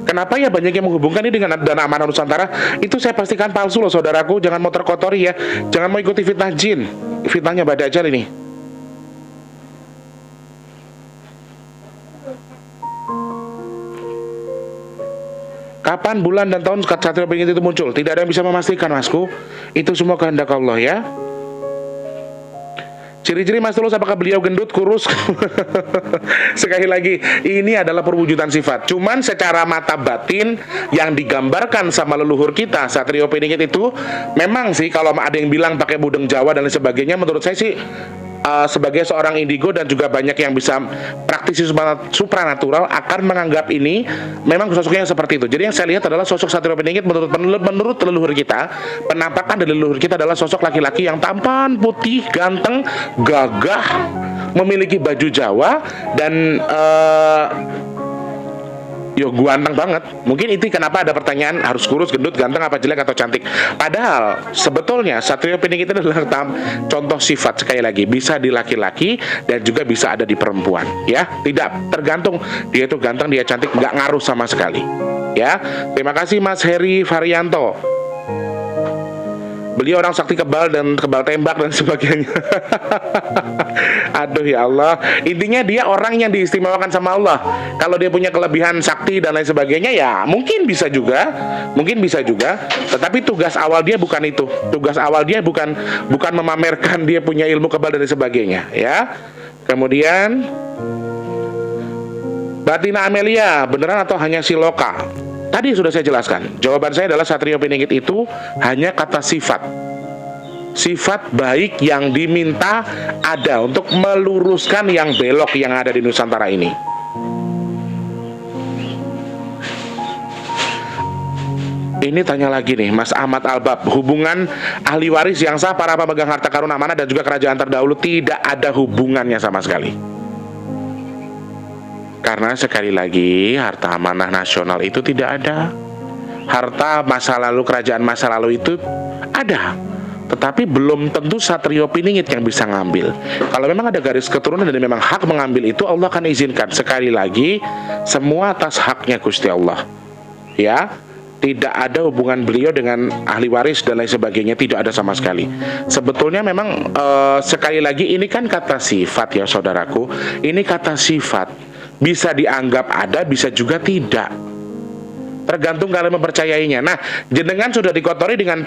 kenapa ya banyak yang menghubungkan ini dengan dana amanah Nusantara? Itu saya pastikan palsu loh saudaraku. Jangan mau terkotori ya. Jangan mau ikuti fitnah jin. Fitnahnya Mbah Dajjal ini. Kapan, bulan, dan tahun Satrio Piningit itu muncul? Tidak ada yang bisa memastikan, Masku. Itu semua kehendak Allah ya. Ciri-ciri Mas Tulus, apakah beliau gendut, kurus? Sekali lagi, ini adalah perwujudan sifat. Cuman secara mata batin yang digambarkan sama leluhur kita, Satrio Piningit itu memang sih, kalau ada yang bilang pakai budeng Jawa dan lain sebagainya, menurut saya sih sebagai seorang indigo dan juga banyak yang bisa praktisi supranatural akan menganggap ini memang sosoknya seperti itu. Jadi yang saya lihat adalah sosok Satrio Piningit menurut leluhur kita, penampakan dari leluhur kita adalah sosok laki-laki yang tampan, putih, ganteng, gagah, memiliki baju Jawa, dan ganteng banget. Mungkin itu kenapa ada pertanyaan harus kurus, gendut, ganteng, apa jelek atau cantik. Padahal sebetulnya Satrio Piningit itu adalah contoh sifat, sekali lagi, bisa di laki-laki dan juga bisa ada di perempuan. Ya, tidak tergantung dia itu ganteng, dia cantik, nggak ngaruh sama sekali. Ya, terima kasih Mas Heri Varianto. Beliau orang sakti kebal dan kebal tembak dan sebagainya. Aduh ya Allah. Intinya dia orang yang diistimewakan sama Allah. Kalau dia punya kelebihan sakti dan lain sebagainya, ya mungkin bisa juga. Tetapi tugas awal dia bukan itu. Tugas awal dia bukan memamerkan dia punya ilmu kebal dan sebagainya. Ya. Kemudian Batina Amelia, beneran atau hanya siloka? Tadi sudah saya jelaskan. Jawaban saya adalah Satrio Piningit itu hanya kata sifat. Sifat baik yang diminta ada untuk meluruskan yang belok yang ada di Nusantara ini. Ini tanya lagi nih, Mas Ahmad Albab, hubungan ahli waris yang sah para pemegang harta karun amanah dan juga kerajaan terdahulu tidak ada hubungannya sama sekali. Karena sekali lagi harta amanah nasional itu tidak ada. Harta masa lalu, kerajaan masa lalu itu ada, tetapi belum tentu Satrio Piningit yang bisa ngambil. Kalau memang ada garis keturunan dan memang hak mengambil itu, Allah akan izinkan. Sekali lagi, semua atas haknya Gusti Allah. Ya, tidak ada hubungan beliau dengan ahli waris dan lain sebagainya, tidak ada sama sekali. Sebetulnya memang sekali lagi ini kan kata sifat ya saudaraku. Ini kata sifat, bisa dianggap ada, bisa juga tidak. Tergantung kalian mempercayainya. Nah, jenengan sudah dikotori dengan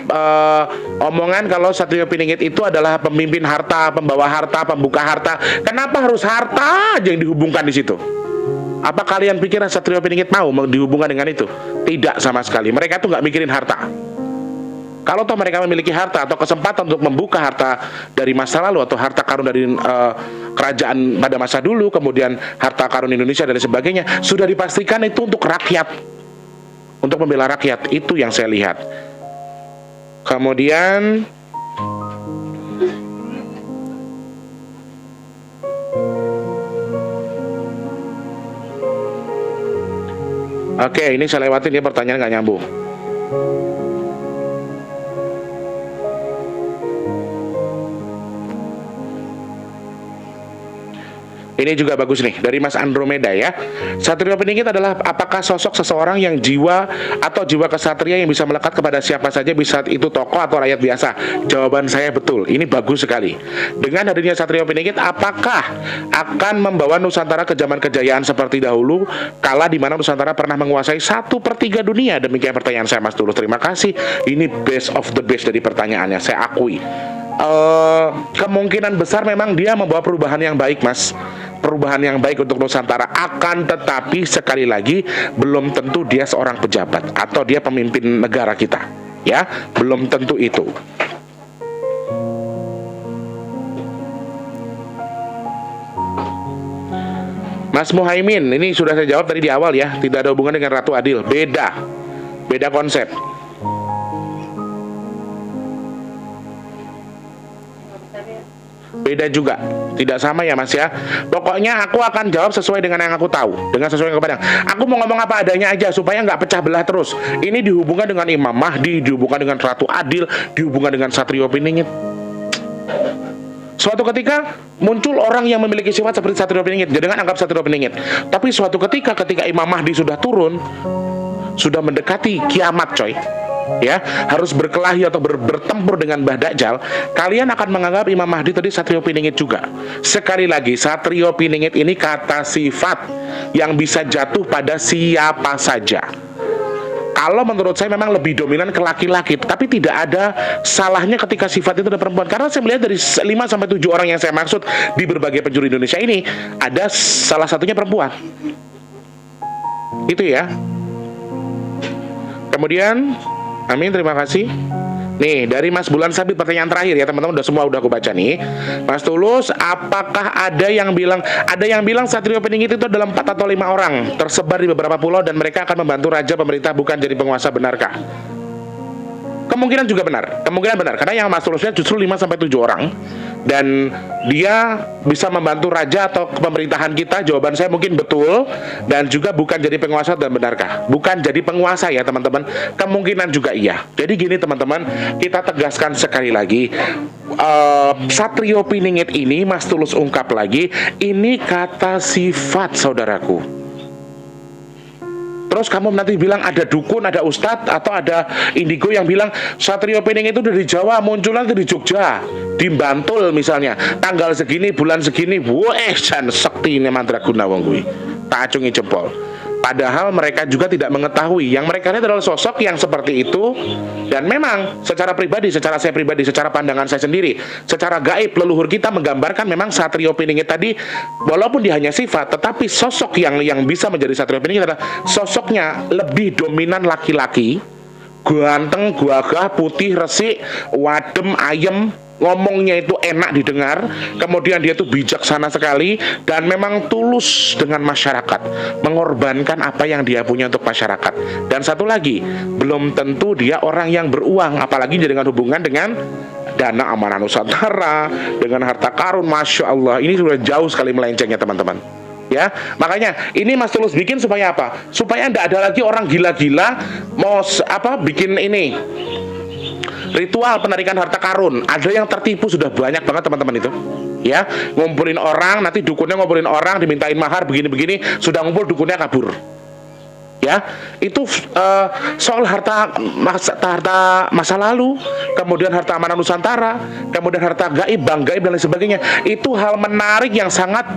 omongan kalau Satrio Piningit itu adalah pemimpin harta, pembawa harta, pembuka harta. Kenapa harus harta aja yang dihubungkan di situ? Apa kalian pikir Satrio Piningit mau dihubungkan dengan itu? Tidak sama sekali. Mereka tuh nggak mikirin harta. Kalau toh mereka memiliki harta atau kesempatan untuk membuka harta dari masa lalu atau harta karun dari kerajaan pada masa dulu, kemudian harta karun Indonesia dan sebagainya, sudah dipastikan itu untuk rakyat, untuk membela rakyat. Itu yang saya lihat. Kemudian oke, ini saya lewatin ya, pertanyaan nggak nyambung. Ini juga bagus nih, dari Mas Andromeda ya. Satrio Piningit adalah apakah sosok seseorang yang jiwa atau jiwa kesatria yang bisa melekat kepada siapa saja, bisa itu tokoh atau rakyat biasa? Jawaban saya betul, ini bagus sekali. Dengan hadirnya Satrio Piningit, apakah akan membawa Nusantara ke zaman kejayaan seperti dahulu, kala di mana Nusantara pernah menguasai 1/3 dunia? Demikian pertanyaan saya, Mas Tulus. Terima kasih. Ini best of the best dari pertanyaannya, saya akui. Kemungkinan besar memang dia membawa perubahan yang baik, Mas. Perubahan yang baik untuk Nusantara. Akan tetapi sekali lagi belum tentu dia seorang pejabat atau dia pemimpin negara kita. Ya, belum tentu itu. Mas Muhaimin, ini sudah saya jawab tadi di awal ya. Tidak ada hubungan dengan Ratu Adil. Beda konsep. Beda juga, tidak sama ya Mas ya. Pokoknya aku akan jawab sesuai dengan yang aku tahu, dengan sesuai yang kepada. Aku mau ngomong apa adanya aja supaya nggak pecah belah terus. Ini dihubungkan dengan Imam Mahdi, dihubungkan dengan Ratu Adil, dihubungkan dengan Satrio Piningit. Suatu ketika muncul orang yang memiliki sifat seperti Satrio Piningit, jangan anggap Satrio Piningit. Tapi suatu ketika Imam Mahdi sudah turun, sudah mendekati kiamat coy, ya, harus berkelahi atau bertempur dengan Mbah Dajjal, kalian akan menganggap Imam Mahdi tadi Satrio Piningit juga. Sekali lagi, Satrio Piningit ini kata sifat yang bisa jatuh pada siapa saja. Kalau menurut saya memang lebih dominan ke laki-laki, tapi tidak ada salahnya ketika sifat itu ada perempuan. Karena saya melihat dari 5-7 orang yang saya maksud di berbagai penjuru Indonesia ini, ada salah satunya perempuan. Itu ya. Kemudian amin, terima kasih. Nih, dari Mas Bulan Sabit, pertanyaan terakhir ya teman-teman, udah aku baca nih. Mas Tulus, apakah ada yang bilang Satrio Piningit itu adalah 4 atau 5 orang tersebar di beberapa pulau dan mereka akan membantu raja pemerintah bukan jadi penguasa, benarkah? Kemungkinan juga benar. Kemungkinan benar karena yang Mas Tulusnya justru 5-7 orang dan dia bisa membantu raja atau pemerintahan kita. Jawaban saya mungkin betul dan juga bukan jadi penguasa. Dan benarkah? Bukan jadi penguasa ya teman-teman. Kemungkinan juga iya. Jadi gini teman-teman, kita tegaskan sekali lagi, Satrio Piningit ini Mas Tulus ungkap lagi, ini kata sifat saudaraku. Terus kamu nanti bilang ada dukun, ada ustadz, atau ada indigo yang bilang Satrio Piningit itu dari Jawa, munculnya di Jogja, di Bantul misalnya, tanggal segini, bulan segini. Jan sekti ini mandraguna wong kuwi. Tak acungi jempol. Padahal mereka juga tidak mengetahui. Yang mereka lihat adalah sosok yang seperti itu. Dan memang secara pribadi, secara pandangan saya sendiri, secara gaib leluhur kita menggambarkan memang Satrio Piningit tadi, walaupun dia hanya sifat, tetapi sosok yang bisa menjadi Satrio Piningit adalah sosoknya lebih dominan laki-laki, ganteng, gagah, putih, resik, wadem, ayem, ngomongnya itu enak didengar, kemudian dia tuh bijaksana sekali dan memang tulus dengan masyarakat, mengorbankan apa yang dia punya untuk masyarakat. Dan satu lagi, belum tentu dia orang yang beruang, apalagi dengan hubungan dengan dana amanah Nusantara, dengan harta karun. Masya Allah, ini sudah jauh sekali melencengnya teman-teman. Ya, makanya ini Mas Tulus bikin supaya apa? Supaya tidak ada lagi orang gila-gila mau bikin ini ritual penarikan harta karun. Ada yang tertipu sudah banyak banget teman-teman itu. Ya, ngumpulin orang, nanti dukunnya ngumpulin orang, dimintain mahar begini-begini, sudah ngumpul dukunnya kabur. Ya, itu soal harta masa lalu, kemudian harta amanah Nusantara, kemudian harta gaib, bank gaib dan lain sebagainya. Itu hal menarik yang sangat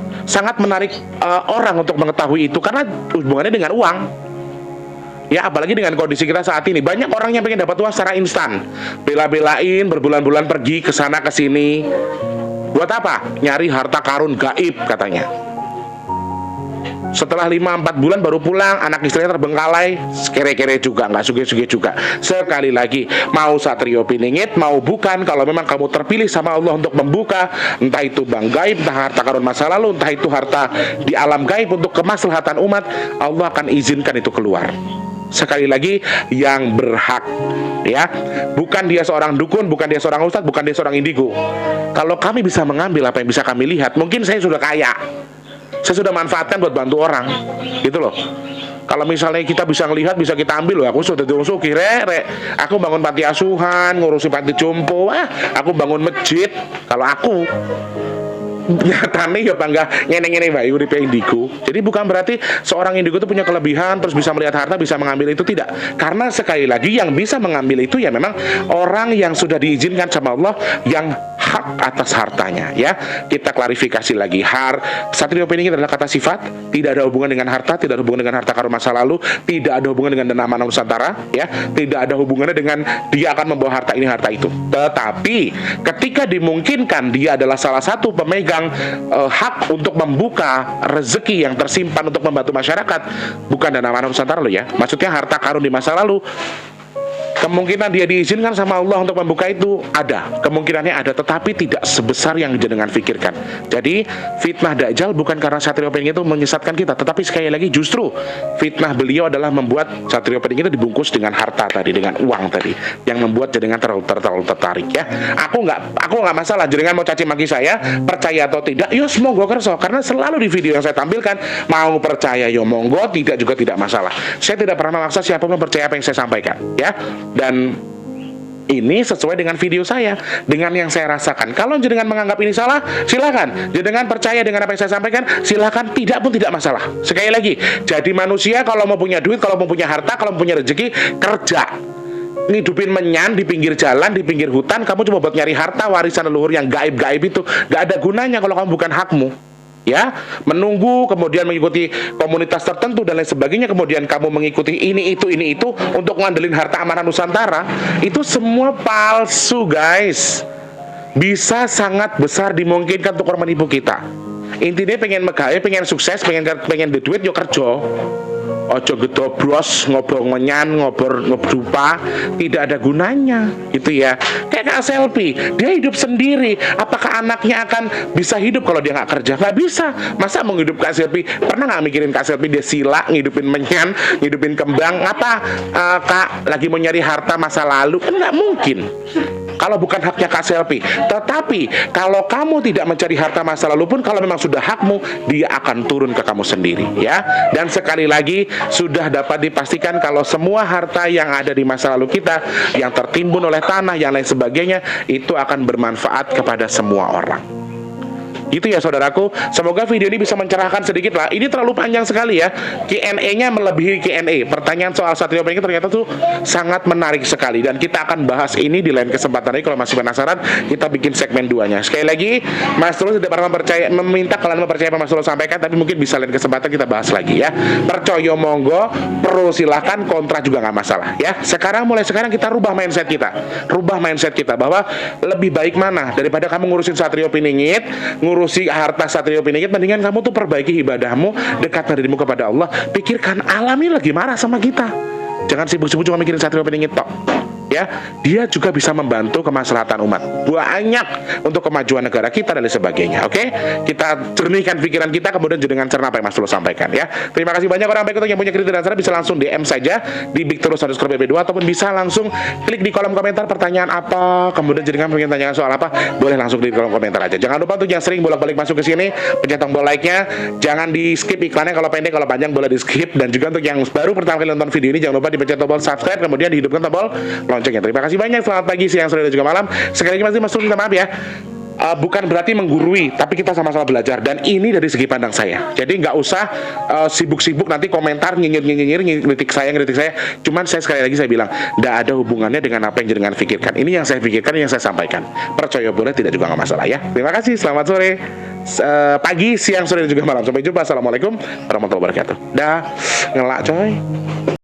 menarik orang untuk mengetahui itu karena hubungannya dengan uang. Ya, apalagi dengan kondisi kita saat ini, banyak orang yang pengen dapat uang secara instan, bela-belain berbulan-bulan pergi ke sana ke sini. Buat apa? Nyari harta karun gaib katanya. Setelah 5-4 bulan baru pulang, anak istrinya terbengkalai, kere-kere juga, nggak suge-suge juga. Sekali lagi, mau Satrio Piningit, mau bukan, kalau memang kamu terpilih sama Allah untuk membuka, entah itu bank gaib, entah harta karun masa lalu, entah itu harta di alam gaib untuk kemaslahatan umat, Allah akan izinkan itu keluar. Sekali lagi, yang berhak, ya, bukan dia seorang dukun, bukan dia seorang ustadz, bukan dia seorang indigo. Kalau kami bisa mengambil apa yang bisa kami lihat, mungkin saya sudah kaya, saya sudah manfaatkan buat bantu orang, gitu loh. Kalau misalnya kita bisa ngelihat, bisa kita ambil loh. Aku sudah diusuki, aku bangun panti asuhan, ngurusi panti jompo, aku bangun masjid. Kalau aku nyatane ya bangga ngene-ngene wae uripe indigo. Jadi bukan berarti seorang indigo itu punya kelebihan terus bisa melihat harta, bisa mengambil itu, tidak. Karena sekali lagi yang bisa mengambil itu ya memang orang yang sudah diizinkan sama Allah, yang hak atas hartanya, ya. Kita klarifikasi lagi, Satrio Piningit adalah kata sifat, tidak ada hubungan dengan harta, tidak ada hubungan dengan harta karun masa lalu, tidak ada hubungan dengan dana amanah Nusantara, ya. Tidak ada hubungannya dengan dia akan membawa harta ini harta itu. Tetapi ketika dimungkinkan dia adalah salah satu pemegang hak untuk membuka rezeki yang tersimpan untuk membantu masyarakat, bukan dana amanah Nusantara loh ya. Maksudnya harta karun di masa lalu, kemungkinan dia diizinkan sama Allah untuk membuka itu ada, kemungkinannya ada, tetapi tidak sebesar yang jenengan pikirkan. Jadi fitnah Dajjal bukan karena Satrio Piningit itu menyesatkan kita, tetapi sekali lagi justru fitnah beliau adalah membuat Satrio Piningit itu dibungkus dengan harta tadi, dengan uang tadi, yang membuat jenengan terlalu tertarik, ya. Aku nggak masalah jenengan mau caci maki saya, percaya atau tidak, yo monggo kerso, karena selalu di video yang saya tampilkan, mau percaya yo monggo, tidak juga tidak masalah. Saya tidak pernah memaksa siapapun percaya apa yang saya sampaikan, ya. Dan ini sesuai dengan video saya, dengan yang saya rasakan. Kalau jenengan menganggap ini salah, silakan. Jenengan percaya dengan apa yang saya sampaikan, silakan. Tidak pun tidak masalah. Sekali lagi, jadi manusia kalau mau punya duit, kalau mau punya harta, kalau mau punya rezeki, kerja. Ngidupin menyan di pinggir jalan, di pinggir hutan, kamu coba buat nyari harta warisan leluhur yang gaib-gaib itu, gak ada gunanya kalau kamu bukan hakmu. Ya, menunggu, kemudian mengikuti komunitas tertentu dan lain sebagainya, kemudian kamu mengikuti ini itu untuk ngandelin harta amanah Nusantara, itu semua palsu, guys. Bisa sangat besar dimungkinkan untuk orang menipu kita. Intinya pengen megawe, pengen sukses, pengen duit, yo kerja. Ojo gedobros, ngobong menyan, ngobor dupa, tidak ada gunanya, gitu ya. Kayak Kak Selvi, dia hidup sendiri. Apakah anaknya akan bisa hidup kalau dia nggak kerja? Nggak bisa. Masa mau hidup Kak Selvi? Pernah nggak mikirin Kak Selvi dia sila, ngidupin menyan, ngidupin kembang? Apa Kak lagi mau nyari harta masa lalu? Kan nggak mungkin. Kalau bukan haknya Kak Selvi. Tetapi kalau kamu tidak mencari harta masa lalu pun, kalau memang sudah hakmu, dia akan turun ke kamu sendiri, ya. Dan sekali lagi, sudah dapat dipastikan kalau semua harta yang ada di masa lalu kita, yang tertimbun oleh tanah, yang lain sebagainya, itu akan bermanfaat kepada semua orang. Gitu ya saudaraku. Semoga video ini bisa mencerahkan sedikit lah. Ini terlalu panjang sekali ya. Q&A-nya melebihi Q&A. Pertanyaan soal Satrio Piningit ternyata tuh sangat menarik sekali, dan kita akan bahas ini di lain kesempatan lagi. Kalau masih penasaran, kita bikin segmen 2-nya. Sekali lagi, Mas Tulus tidak pernah meminta kalian mempercayai apa Mas Tulus sampaikan, tapi mungkin bisa lain kesempatan kita bahas lagi ya. Percaya monggo, pro silahkan, kontra juga nggak masalah ya. Mulai sekarang kita rubah mindset kita bahwa lebih baik mana daripada kamu ngurusin Satrio Piningit, ngurusi harta Satrio Piningit, mendingan kamu tuh perbaiki ibadahmu, dekatkan dirimu kepada Allah. Pikirkan alam ini lagi marah sama kita. Jangan sibuk-sibuk cuma mikirin Satrio Piningit tok. Ya, dia juga bisa membantu kemaslahatan umat, banyak untuk kemajuan negara kita dan sebagainya. Oke, kita jernihkan pikiran kita, kemudian dengan cerna apa yang Mas Tulus sampaikan ya. Terima kasih banyak orang baik untuk yang punya kritik dan saran, bisa langsung DM saja di BigTulus_BB2, ataupun bisa langsung klik di kolom komentar pertanyaan apa, kemudian jadikan pengen tanyakan soal apa, boleh langsung di kolom komentar aja. Jangan lupa untuk yang sering bolak-balik masuk ke sini, pencet tombol like-nya, jangan di skip iklannya, kalau pendek, kalau panjang boleh di skip. Dan juga untuk yang baru pertama kali nonton video ini, jangan lupa dipencet tombol subscribe, kemudian dihidupkan tombol loncengnya. Terima kasih banyak, selamat pagi, siang, sore, dan juga malam. Sekali lagi Mas Tulus minta maaf ya. Bukan berarti menggurui, tapi kita sama-sama belajar, dan ini dari segi pandang saya. Jadi nggak usah sibuk-sibuk nanti komentar nyinyir, kritik saya. Cuman saya sekali lagi saya bilang, nggak ada hubungannya dengan apa yang jenengan pikirkan. Ini yang saya pikirkan, yang saya sampaikan. Percaya boleh, tidak juga nggak masalah ya. Terima kasih, selamat sore, pagi, siang, sore, dan juga malam. Sampai jumpa. Assalamualaikum warahmatullahi wabarakatuh. Dah, ngelak coy.